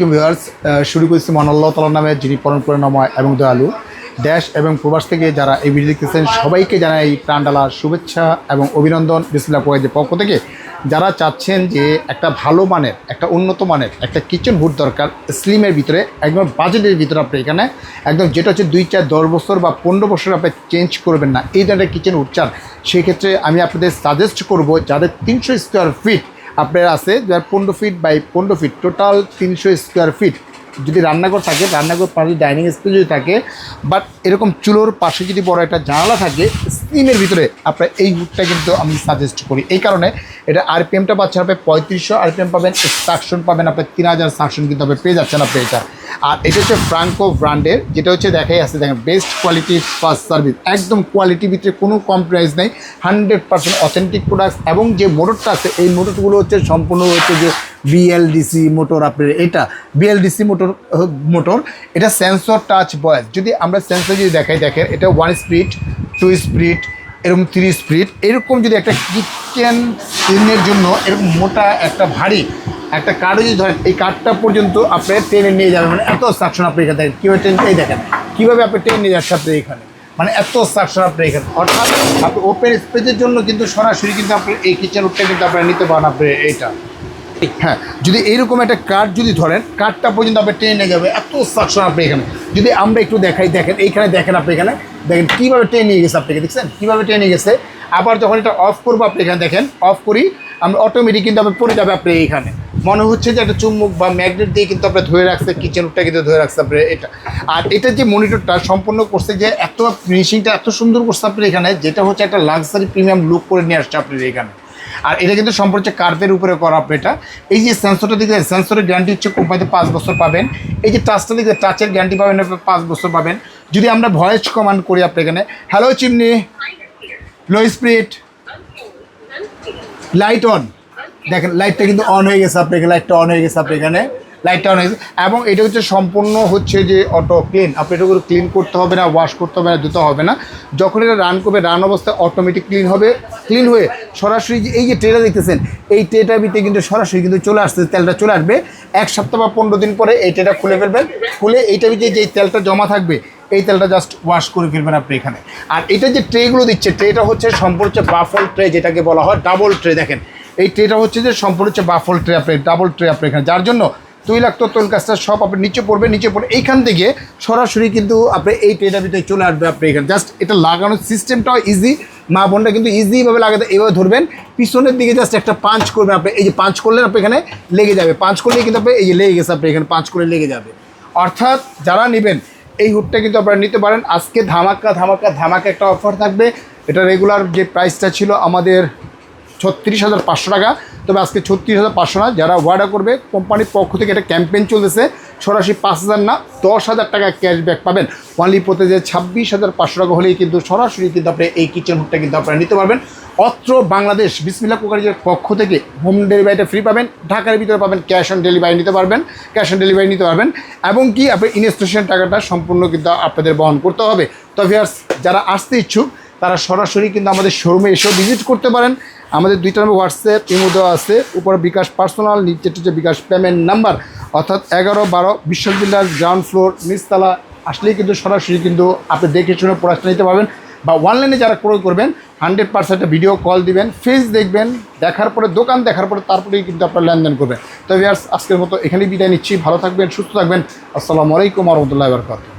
Viewers, শুরু করেছি মহান আল্লাহ তাআলার নামে, যিনি পরম করুণাময় এবং দয়ালু। দেশ এবং প্রবাস থেকে যারা এই ভিডিও দেখতেছেন সবাইকে জানাই প্রাণঢালা শুভেচ্ছা এবং অভিনন্দন বিসমিল্লাহ কোয়াইজের পক্ষ থেকে। যারা চাচ্ছেন যে একটা ভালো মানের, একটা উন্নত মানের একটা কিচেন হুড দরকার স্লিমের ভিতরে, একদম বাজেটের ভিতরে, আপনি এখানে একদম যেটা হচ্ছে 2, 4, 10 বছর বা 15 বছর আপনি চেঞ্জ করবেন না, এই ধরনের কিচেন হুড চান, সেক্ষেত্রে আমি আপনাদের সাজেস্ট করব যাদের 300 স্কোয়ার ফিট আপনার আছে, যার 15 feet by 15 feet total 300 square feet যদি রান্নাঘর থাকে, রান্নাঘর পাশে ডাইনিং স্পেস যদি থাকে, বাট এরকম চুলোর পাশে যদি বড় একটা জানালা থাকে স্ক্রিনের ভিতরে, আপনার এই হুডটা কিন্তু আমি সাজেস্ট করি। এই কারণে এটা আরপিএমটা পাচ্ছেন আপনি 3500 আরপিএম পাবেন, সাকশন পাবেন আপনি 3000 সাকশন কিন্তু আপনি পেয়ে যাচ্ছেন আপনি এটা। আর এটা হচ্ছে ফ্রাঙ্কো ব্র্যান্ডের, যেটা হচ্ছে দেখাই আছে, দেখেন বেস্ট কোয়ালিটি ফার্স্ট সার্ভিস, একদম কোয়ালিটির ভিতরে কোনো কম্প্রোমাইজ নেই, 100% অথেন্টিক প্রোডাক্টস। এবং যে মোটরটা আছে এই মোটরগুলো হচ্ছে সম্পূর্ণ হচ্ছে যে বিএলডিসি মোটর। আপনার এটা বিএলডিসি মোটর এটা সেন্সর টাচ ভয়েস। যদি আমরা সেন্সর যদি দেখেন এটা 1 স্পিড, 2 স্পিড, এরকম 3 স্পিড, এরকম যদি একটা কিচেন সিনের জন্য এরকম মোটা একটা ভারী একটা কার্ডও যদি ধরেন, এই কার্ডটা পর্যন্ত আপনি টেনে নিয়ে যাবেন, মানে এত সাকশন আপনি এখানে দেখেন কীভাবে টেনে, এই দেখেন কীভাবে আপনি টেনে নিয়ে যাচ্ছে আপনি এখানে, মানে এত সাকশন আপনি এখানে। অর্থাৎ আপনি ওপেন স্পেসের জন্য কিন্তু সরাসরি কিন্তু আপনি এই কিচেন উঠটা কিন্তু আপনারা নিতে পারেন আপনি এইটা। হ্যাঁ, যদি এইরকম একটা কার্ড যদি ধরেন, কার্ডটা পর্যন্ত আপনি টেনে নিয়ে যাবে, এত সাকশন আপনি এখানে। যদি আমরা একটু দেখাই, দেখেন এইখানে দেখেন আপনি এখানে দেখেন কীভাবে টেনে নিয়ে গেছে আপনাকে, দেখছেন কীভাবে টেনে নিয়ে গেছে। আবার যখন এটা অফ করবো আপনি এখানে দেখেন, অফ করি আমরা অটোমেটিক কিন্তু আপনি পড়ে যাবে আপনি এইখানে, মনে হচ্ছে যে একটা চুম্বক বা ম্যাগনেট দিয়ে কিন্তু আপনি ধরে রাখছে, কিচেন উঠটা কিন্তু ধরে রাখছে আপনি এটা। আর এটা যে মনিটরটা সম্পূর্ণ করছে, যে এত ফিনিশিংটা এত সুন্দর করছে আপনি এখানে, যেটা হচ্ছে একটা লাক্সারি প্রিমিয়াম লুক করে নিয়ে আসছে আপনি এখানে। আর এটা কিন্তু সম্পূর্ণ হচ্ছে কার্পের উপরে করা আপনি এটা। এই যে সেন্সরটা দিকে, সেন্সরের গ্যারান্টি হচ্ছে কোম্পানিতে 5 বছর পাবেন। এই যে টাচটা দিকে, টাচের গ্যারান্টি পাবেন 5 বছর পাবেন। যদি আমরা ভয়েস কমান্ড করি আপনি এখানে, hello chimney, low speed, light on, দেখেন লাইটটা কিন্তু অন হয়ে গেছে আপনি এখানে, লাইটটা অন হয়ে গেছে আপনি এখানে, লাইটটা অন হয়ে গেছে। এবং এটা হচ্ছে সম্পূর্ণ হচ্ছে যে অটো ক্লিন, আপনি এটা করে ক্লিন করতে হবে না, ওয়াশ করতে হবে না, ধুতে হবে না। যখন এটা রান করবে, রান অবস্থায় অটোমেটিক ক্লিন হবে। ক্লিন হয়ে সরাসরি যে এই যে ট্রেটা দেখতেছেন, এই ট্রেটার ভিতরে কিন্তু সরাসরি কিন্তু চলে আসছে, তেলটা চলে আসবে। 1 সপ্তাহ বা 15 দিন পরে এই ট্রেটা খুলে ফেলবেন, খুলে এইটার ভিতরে যেই তেলটা জমা থাকবে এই তেলটা জাস্ট ওয়াশ করে ফেলবেন আপনি এখানে। আর এটা যে ট্রেগুলো দিচ্ছে, ট্রেটা হচ্ছে সম্পূর্ণ হচ্ছে বাফল ট্রে, যেটাকে বলা হয় ডাবল ট্রে। দেখেন এই ট্রেটা হচ্ছে যে সম্পূর্ণ হচ্ছে বাফল ট্রে, আপনি ডাবল ট্রে আপনি এখানে, যার জন্য তৈলাক্ত তেল কাজটা সব আপনি নিচে পড়বে, নিচে পড়ে এইখান থেকে সরাসরি কিন্তু আপনি এই ট্রেটার ভিতরে চলে আসবে আপনি এখানে। জাস্ট এটা লাগানোর সিস্টেমটাও ইজি, মা বোনটা কিন্তু ইজিভাবে লাগাতে, এইভাবে ধরবেন, পিছনের দিকে জাস্ট একটা পাঞ্চ করবেন আপনি, এই যে পাঞ্চ করলেন আপনি এখানে লেগে যাবে, পাঞ্চ করলে কিন্তু আপনি এই যে লেগে গেছে আপনি এখানে, পাঞ্চ করে লেগে যাবে। অর্থাৎ যারা নেবেন এই হুডটা কিন্তু আপনারা নিতে পারেন। আজকে ধামাকা ধামাকা ধামাকা একটা অফার থাকবে। এটা রেগুলার যে প্রাইসটা ছিল আমাদের 36,500 টাকা, তবে আজকে 36,500 না। যারা অর্ডার করবে কোম্পানির পক্ষ থেকে একটা ক্যাম্পেইন চলতেছে, সরাসরি 5,000 না 10,000 টাকা ক্যাশব্যাক পাবেন। অনলি প্রতি যে 26,500 টাকা হলেই কিন্তু সরাসরি কিন্তু আপনি এই কিচেন হুডটা কিন্তু আপনারা নিতে পারবেন। অত্র বাংলাদেশ বিসমিল্লাহ কুকারের পক্ষ থেকে হোম ডেলিভারিটা ফ্রি পাবেন, ঢাকার ভিতরে পাবেন ক্যাশ অন ডেলিভারি নিতে পারবেন, ক্যাশ অন ডেলিভারি নিতে পারবেন। এবং কি আপনি ইনস্টলেশন টাকাটা সম্পূর্ণ কিন্তু আপনাদের বহন করতে হবে। তো ভিউয়ার্স, যারা আসতে ইচ্ছুক তারা সরাসরি কিন্তু আমাদের শোরুমে এসেও ভিজিট করতে পারেন। আমাদের 2টা নম্বর হোয়াটসঅ্যাপ ইমো দেওয়া আছে, উপরে বিকাশ পার্সোনাল, নিচে হচ্ছে বিকাশ পেমেন্ট নাম্বার, অর্থাৎ 11-12 বিশ্ববিদ্যালয়ের গ্রাউন্ড ফ্লোর নিচতলা আসলেই কিন্তু সরাসরি কিন্তু আপনি দেখে শুনে প্রোডাক্টটা নিতে পারবেন। বা অনলাইনে যারা ক্রয় করবেন 100% ভিডিও কল দিবেন, ফেস দেখবেন, দেখার পরে দোকান দেখার পরে তারপরেই কিন্তু আপনার লেনদেন করবেন। তো ভিউয়ার্স, আজকের মতো এখানেই বিদায় নিচ্ছি। ভালো থাকবেন, সুস্থ থাকবেন। আসসালামু আলাইকুম ওয়া রাহমাতুল্লাহি ওয়া বারাকাতুহু।